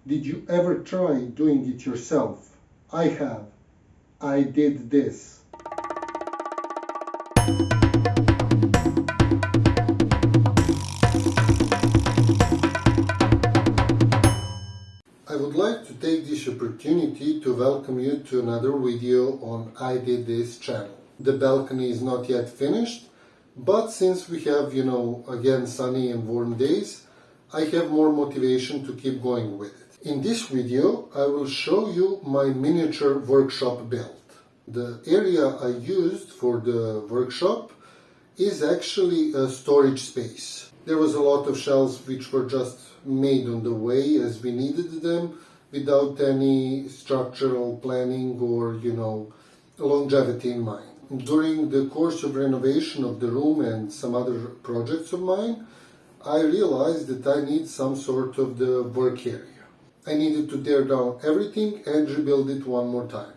Did you ever try doing it yourself? I have. I did this. I would like to take this opportunity to welcome you to another video on I Did This channel. The balcony is not yet finished, but since we have, again sunny and warm days, I have more motivation to keep going with it. In this video, I will show you my miniature workshop build. The area I used for the workshop is actually a storage space. There was a lot of shelves which were just made on the way as we needed them without any structural planning or, longevity in mind. During the course of renovation of the room and some other projects of mine, I realized that I need some sort of the work area. I needed to tear down everything and rebuild it one more time.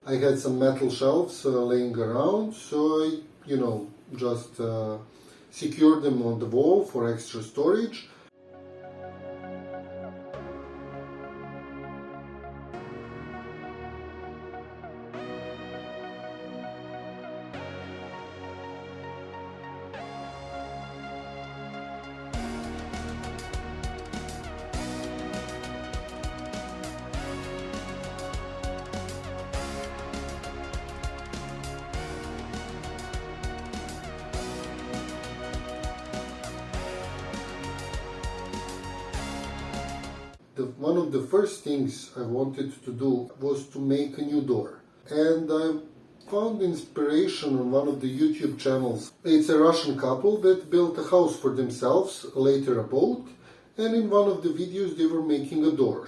I had some metal shelves laying around, so I, just secured them on the wall for extra storage. One of the first things I wanted to do was to make a new door. And I found inspiration on one of the YouTube channels. It's a Russian couple that built a house for themselves, later a boat, and in one of the videos they were making a door.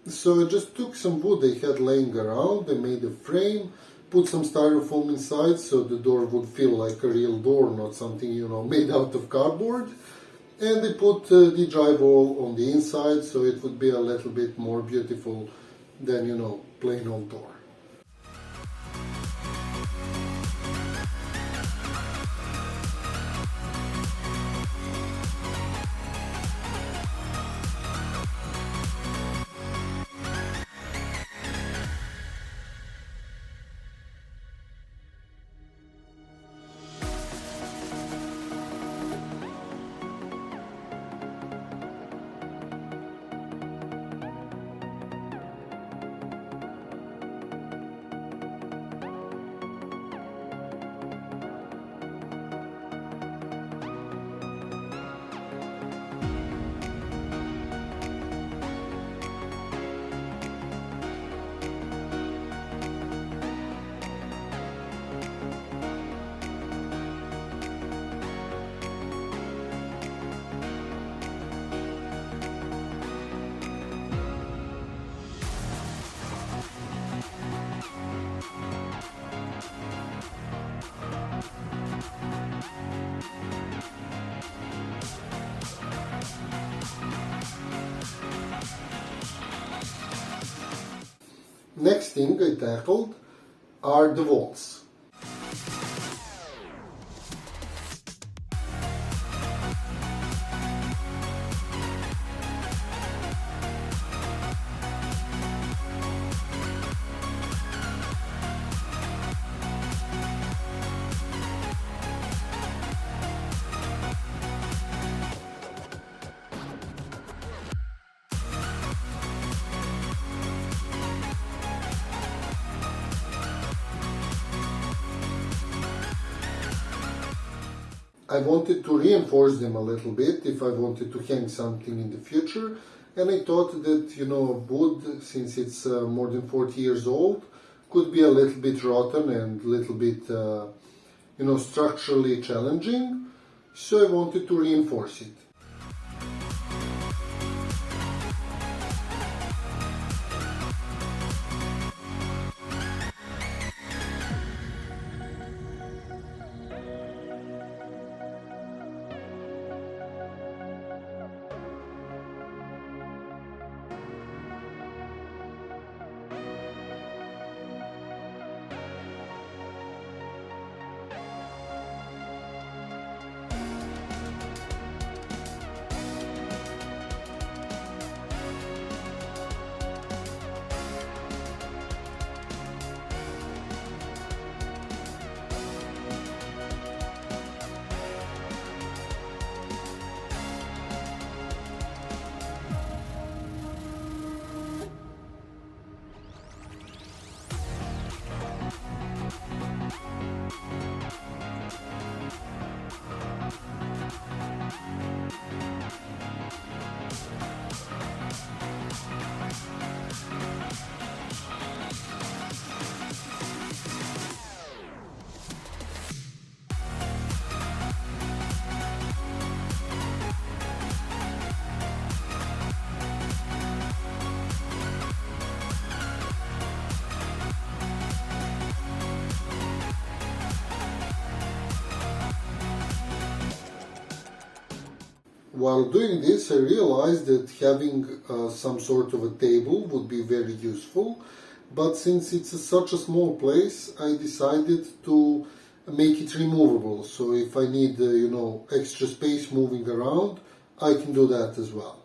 So I just took some wood I had laying around, I made a frame, put some styrofoam inside so the door would feel like a real door, not something, made out of cardboard. And they put the drywall on the inside so it would be a little bit more beautiful than, plain old door. Next thing I tackled are the walls. I wanted to reinforce them a little bit if I wanted to hang something in the future, and I thought that wood, since it's more than 40 years old, could be a little bit rotten and a little bit structurally challenging, so I wanted to reinforce it. While doing this, I realized that having some sort of a table would be very useful, but since it's such a small place, I decided to make it removable. So if I need, extra space moving around, I can do that as well.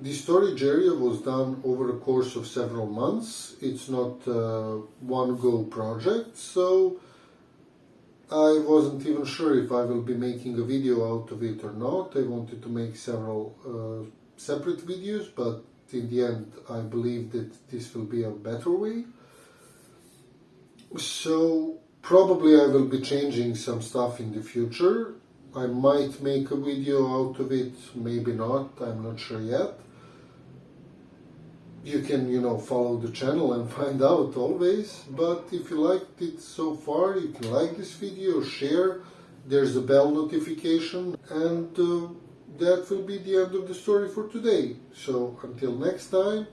The storage area was done over a course of several months. It's not a one-go project, so I wasn't even sure if I will be making a video out of it or not. I wanted to make several separate videos, but in the end I believe that this will be a better way. So probably I will be changing some stuff in the future. I might make a video out of it, maybe not, I'm not sure yet. You can, follow the channel and find out always. But if you liked it so far, you can like this video, share. There's a bell notification, and that will be the end of the story for today. So until next time,